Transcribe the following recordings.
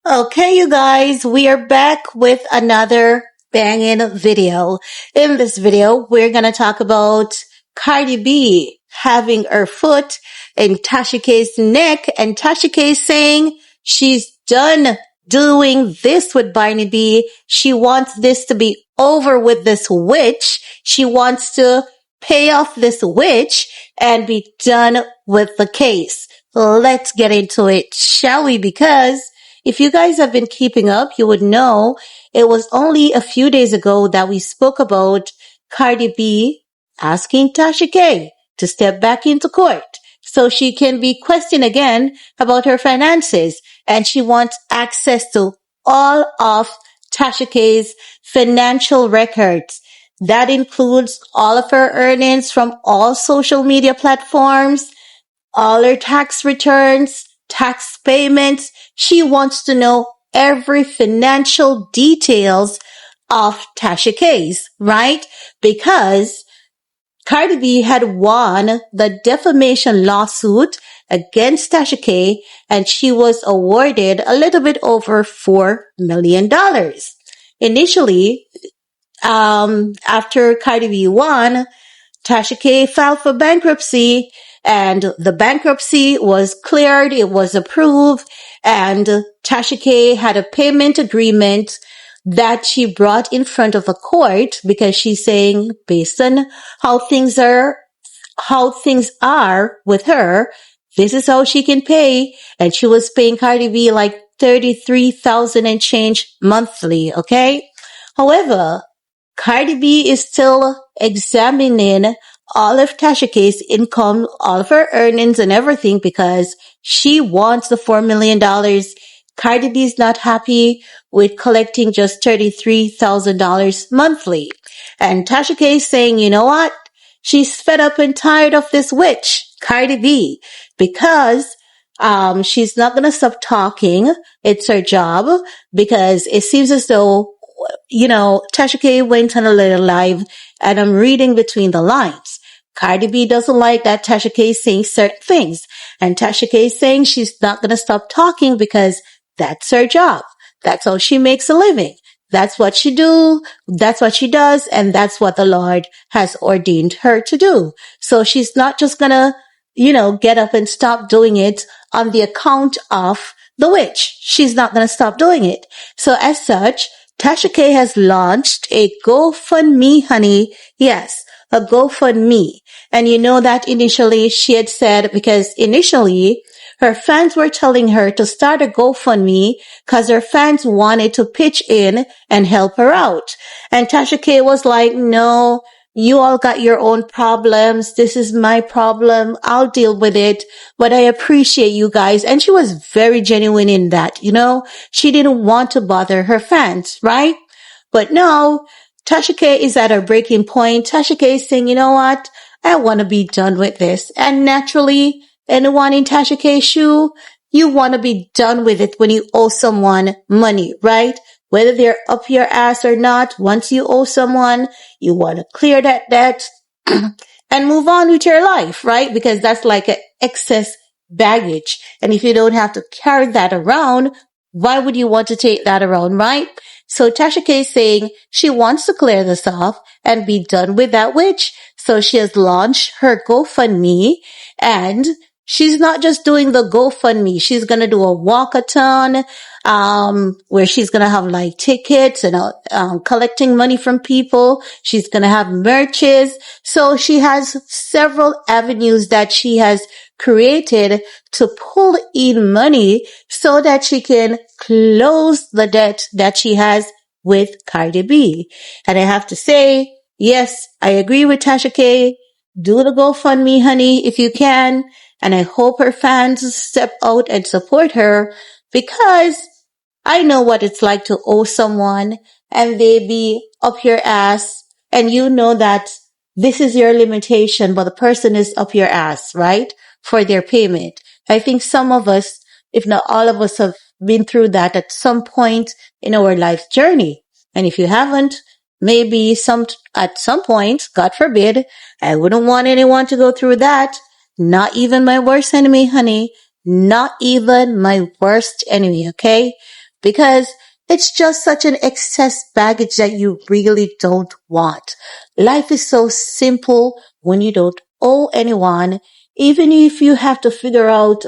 Okay, you guys, we are back with another banging video. In this video, we're gonna talk about Cardi B having her foot in Tasha K's neck, and Tasha K saying she's done doing this with Barney B. She wants this to be over with this witch. She wants to pay off this witch and be done with the case. Let's get into it, shall we? Because if you guys have been keeping up, you would know it was only a few days ago that we spoke about Cardi B asking Tasha K to step back into court so she can be questioned again about her finances. And she wants access to all of Tasha K's financial records. That includes all of her earnings from all social media platforms, all her tax returns, tax payments. She wants to know every financial details of Tasha K's, right? Because Cardi B had won the defamation lawsuit against Tasha K, and she was awarded a little bit over $4 million. Initially, after Cardi B won, Tasha K filed for bankruptcy, and the bankruptcy was cleared, it was approved, and Tasha K had a payment agreement that she brought in front of a court because she's saying, based on how things are with her, this is how she can pay. And she was paying Cardi B like $33,000 and change monthly, okay? However, Cardi B is still examining all of Tasha K's income, all of her earnings and everything because she wants the $4 million. Cardi B is not happy with collecting just $33,000 monthly. And Tasha K is saying, you know what? She's fed up and tired of this witch, Cardi B, because she's not going to stop talking. It's her job because it seems as though Tasha K went on a little live and I'm reading between the lines. Cardi B doesn't like that Tasha K is saying certain things. And Tasha K is saying she's not going to stop talking because that's her job. That's how she makes a living. That's what she do. That's what she does. And that's what the Lord has ordained her to do. So she's not just going to, get up and stop doing it on the account of the witch. She's not going to stop doing it. So as such, Tasha K has launched a GoFundMe, honey. Yes, a GoFundMe. And you know that initially she had said, because initially her fans were telling her to start a GoFundMe because her fans wanted to pitch in and help her out. And Tasha K was like, no, you all got your own problems. This is my problem. I'll deal with it. But I appreciate you guys. And she was very genuine in that, She didn't want to bother her fans, right? But now, Tasha K is at her breaking point. Tasha K is saying, you know what? I want to be done with this. And naturally, anyone in Tasha K's shoe, you want to be done with it when you owe someone money, right? Whether they're up your ass or not, once you owe someone, you want to clear that debt and move on with your life, right? Because that's like an excess baggage. And if you don't have to carry that around, why would you want to take that around, right? So Tasha K is saying she wants to clear this off and be done with that witch. So she has launched her GoFundMe, and she's not just doing the GoFundMe. She's going to do a walkathon, where she's going to have like tickets and, collecting money from people. She's going to have merches. So she has several avenues that she has created to pull in money so that she can close the debt that she has with Cardi B. And I have to say, yes, I agree with Tasha K. Do the GoFundMe, honey, if you can. And I hope her fans step out and support her because I know what it's like to owe someone and they be up your ass and you know that this is your limitation, but the person is up your ass, right? For their payment. I think some of us, if not all of us, have been through that at some point in our life journey. And if you haven't, maybe at some point, God forbid, I wouldn't want anyone to go through that. Not even my worst enemy, honey. Not even my worst enemy, okay? because it's just such an excess baggage that you really don't want. Life is so simple when you don't owe anyone. Even if you have to figure out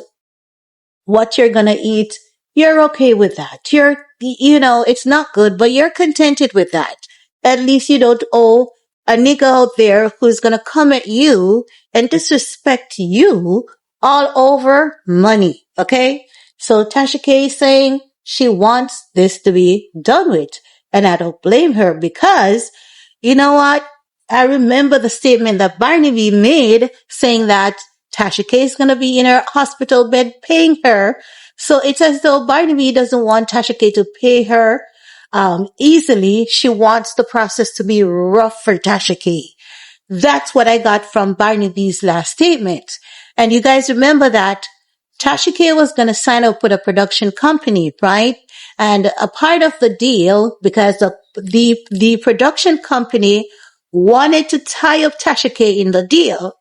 what you're gonna eat, you're okay with that. It's not good, but you're contented with that. At least you don't owe a nigga out there who's gonna come at you and disrespect you all over money. Okay? So Tasha K is saying she wants this to be done with. And I don't blame her because you know what? I remember the statement that Barnaby made saying that Tasha K is going to be in her hospital bed paying her. So it's as though Barnaby doesn't want Tasha K to pay her easily. She wants the process to be rough for Tasha K. That's what I got from Barnaby's last statement. And you guys remember that Tasha K was going to sign up with a production company, right? And a part of the deal, because the production company wanted to tie up Tasha K in the deal.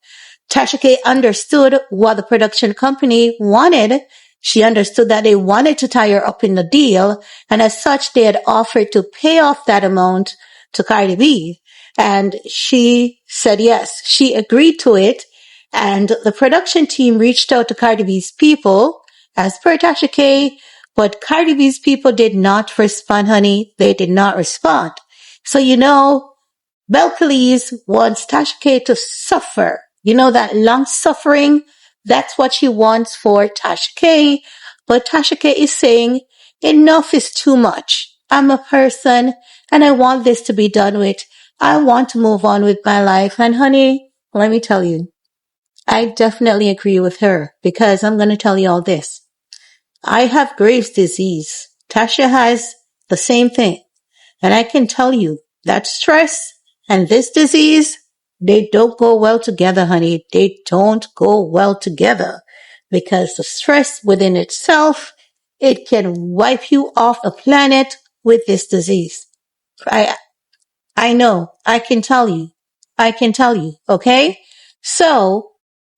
Tasha K understood what the production company wanted. She understood that they wanted to tie her up in the deal. And as such, they had offered to pay off that amount to Cardi B. And she said yes. She agreed to it. And the production team reached out to Cardi B's people, as per Tasha K, but Cardi B's people did not respond, honey. They did not respond. So, Belcalis wants Tasha K to suffer. That long suffering, that's what she wants for Tasha K. But Tasha K is saying, enough is too much. I'm a person and I want this to be done with. I want to move on with my life. And honey, let me tell you, I definitely agree with her because I'm going to tell you all this. I have Graves' disease. Tasha has the same thing. And I can tell you that stress and this disease, they don't go well together, honey. They don't go well together because the stress within itself, it can wipe you off the planet with this disease. I know. I can tell you. Okay? So,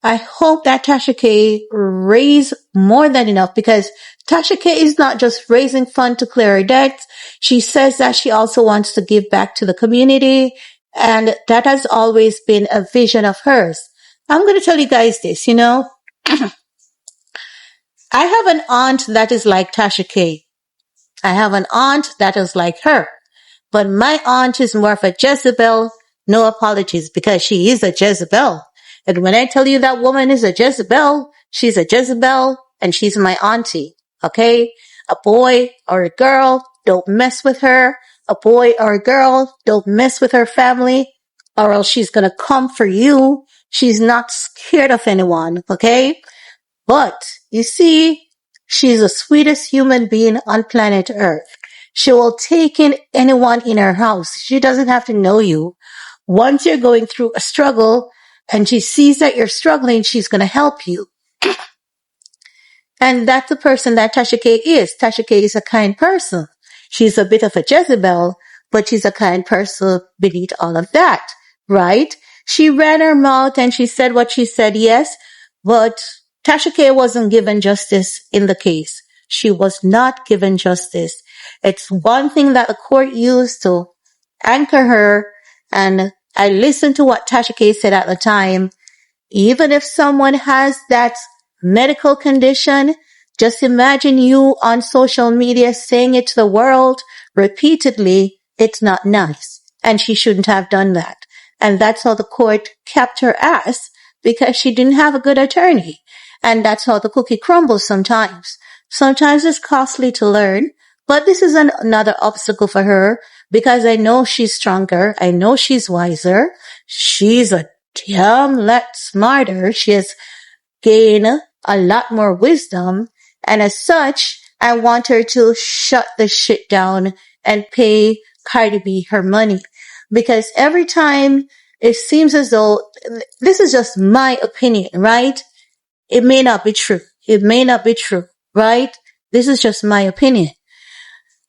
I hope that Tasha K raise more than enough because Tasha K is not just raising funds to clear her debts. She says that she also wants to give back to the community, and that has always been a vision of hers. I'm going to tell you guys this, I have an aunt that is like Tasha K. I have an aunt that is like her. But my aunt is more of a Jezebel. No apologies, because she is a Jezebel. And when I tell you that woman is a Jezebel, she's a Jezebel and she's my auntie. Okay? A boy or a girl, don't mess with her. A boy or a girl, don't mess with her family, or else she's gonna come for you. She's not scared of anyone. Okay? But, you see, she's the sweetest human being on planet Earth. She will take in anyone in her house. She doesn't have to know you. Once you're going through a struggle and she sees that you're struggling, she's going to help you. And that's the person that Tasha K is. Tasha K is a kind person. She's a bit of a Jezebel, but she's a kind person beneath all of that, right? She ran her mouth and she said what she said, yes, but Tasha K wasn't given justice in the case. She was not given justice. It's one thing that the court used to anchor her, and I listened to what Tasha K said at the time. Even if someone has that medical condition, just imagine you on social media saying it to the world repeatedly. It's not nice. And she shouldn't have done that. And that's how the court kept her ass, because she didn't have a good attorney. And that's how the cookie crumbles sometimes. Sometimes it's costly to learn, but this is another obstacle for her because I know she's stronger. I know she's wiser. She's a damn lot smarter. She has gained a lot more wisdom. And as such, I want her to shut the shit down and pay Cardi B her money. Because every time it seems as though, this is just my opinion, right? It may not be true. It may not be true, right? This is just my opinion.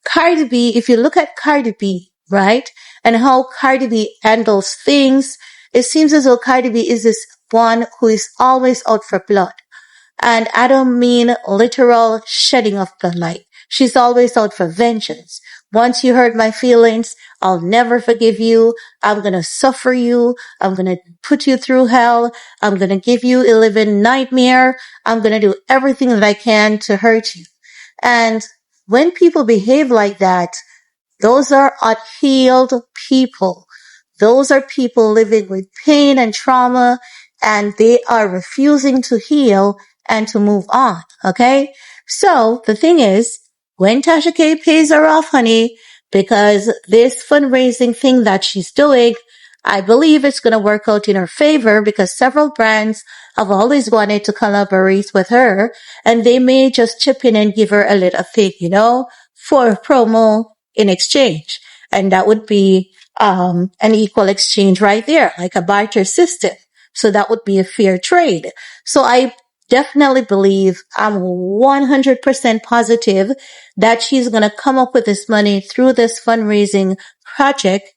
Cardi B, if you look at Cardi B, right, and how Cardi B handles things, it seems as though Cardi B is this one who is always out for blood. And I don't mean literal shedding of blood, like She's always out for vengeance. Once you hurt my feelings, I'll never forgive you. I'm gonna suffer you. I'm gonna put you through hell. I'm gonna give you a living nightmare. I'm gonna do everything that I can to hurt you. And when people behave like that, those are unhealed people. Those are people living with pain and trauma, and they are refusing to heal and to move on. Okay? So the thing is, when Tasha K pays her off, honey, because this fundraising thing that she's doing, I believe it's going to work out in her favor because several brands have always wanted to collaborate with her, and they may just chip in and give her a little thing, for promo in exchange. And that would be an equal exchange right there, like a barter system. So that would be a fair trade. So I definitely believe, I'm 100% positive that she's going to come up with this money through this fundraising project.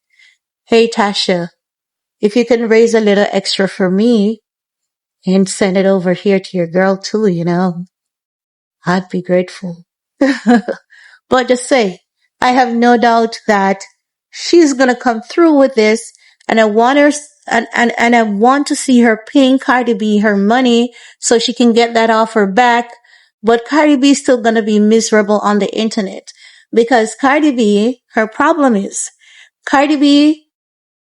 Hey, Tasha, if you can raise a little extra for me and send it over here to your girl too, I'd be grateful. But just say, I have no doubt that she's gonna come through with this, and I want her, and I want to see her paying Cardi B her money so she can get that offer back. But Cardi B is still gonna be miserable on the internet because Cardi B, her problem is, Cardi B,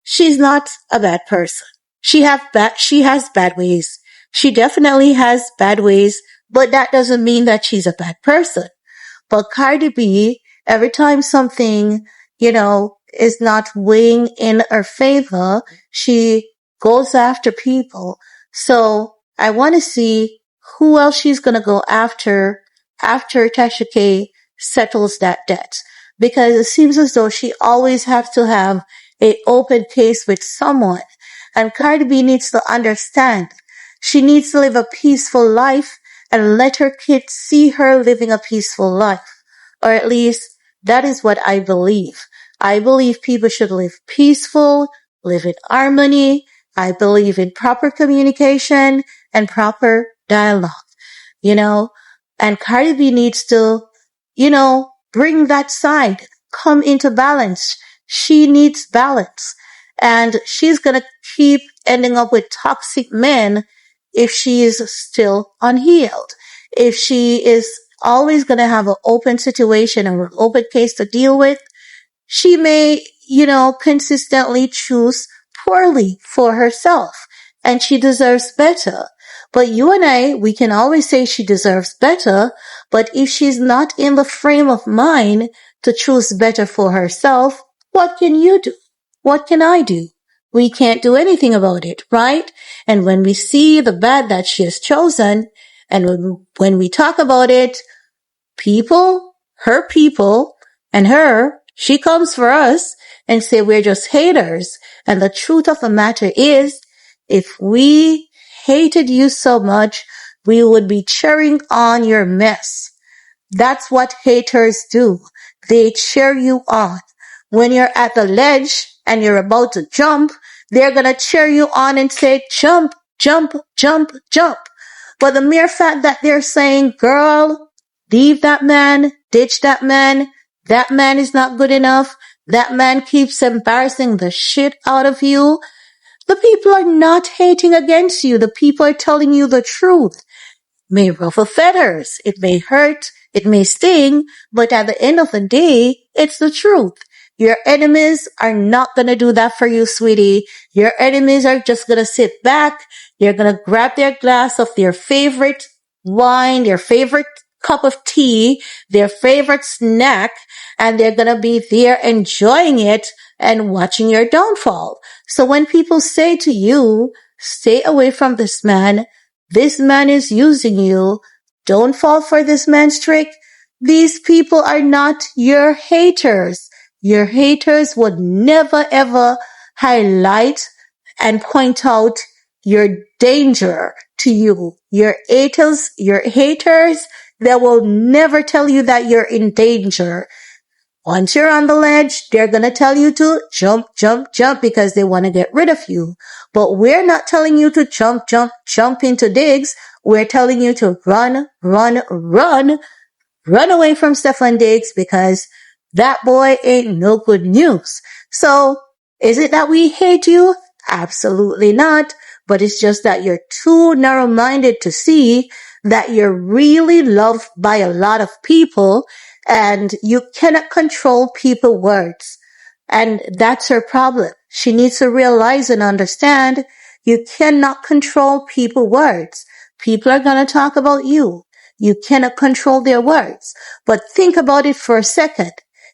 she's not a bad person. She has bad ways. She definitely has bad ways, but that doesn't mean that she's a bad person. But Cardi B, every time something, is not weighing in her favor, she goes after people. So I want to see who else she's going to go after Tasha K settles that debt. Because it seems as though she always has to have an open case with someone. And Cardi B needs to understand. She needs to live a peaceful life and let her kids see her living a peaceful life. Or at least that is what I believe. I believe people should live peaceful, live in harmony. I believe in proper communication and proper dialogue, and Cardi B needs to, bring that side, come into balance. She needs balance, and she's going to keep ending up with toxic men if she is still unhealed. If she is always going to have an open situation or an open case to deal with, she may, consistently choose poorly for herself, and she deserves better. But you and I, we can always say she deserves better, but if she's not in the frame of mind to choose better for herself, what can you do? What can I do? We can't do anything about it, right? And when we see the bad that she has chosen, and when we talk about it, her people, and her, she comes for us and say we're just haters. And the truth of the matter is, if we hated you so much, we would be cheering on your mess. That's what haters do. They cheer you on. When you're at the ledge and you're about to jump, they're gonna cheer you on and say, jump, jump, jump, jump. But the mere fact that they're saying, girl, leave that man, ditch that man is not good enough, that man keeps embarrassing the shit out of you, the people are not hating against you. The people are telling you the truth. May ruffle feathers. It may hurt. It may sting. But at the end of the day, it's the truth. Your enemies are not going to do that for you, sweetie. Your enemies are just going to sit back. They're going to grab their glass of their favorite wine, their favorite cup of tea, their favorite snack, and they're going to be there enjoying it and watching your downfall. So when people say to you, stay away from this man is using you, don't fall for this man's trick, these people are not your haters. Your haters would never ever highlight and point out your danger to you. Your haters, they will never tell you that you're in danger. Once you're on the ledge, they're going to tell you to jump, jump, jump because they want to get rid of you. But we're not telling you to jump, jump, jump into digs. We're telling you to run, run, run, run away from Stefan Diggs because that boy ain't no good news. So is it that we hate you? Absolutely not. But it's just that you're too narrow-minded to see that you're really loved by a lot of people and you cannot control people's words. And that's her problem. She needs to realize and understand you cannot control people's words. People are going to talk about you. You cannot control their words. But think about it for a second.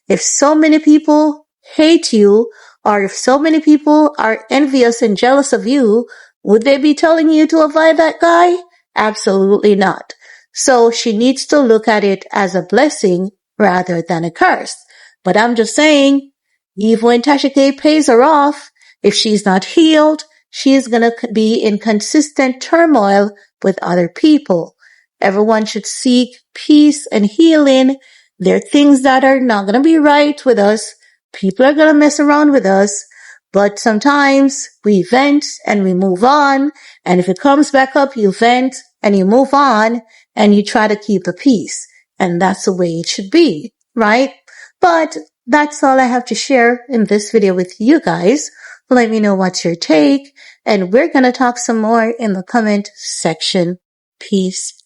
If so many people hate you, or if so many people are envious and jealous of you, would they be telling you to avoid that guy? Absolutely not. So she needs to look at it as a blessing rather than a curse. But I'm just saying, even when Tasha K pays her off, if she's not healed, she's gonna be in consistent turmoil with other people. Everyone should seek peace and healing. There are things that are not gonna be right with us. People are gonna mess around with us. But sometimes we vent and we move on. And if it comes back up, you vent and you move on and you try to keep the peace. And that's the way it should be, right? But that's all I have to share in this video with you guys. Let me know what's your take. And we're going to talk some more in the comment section. Peace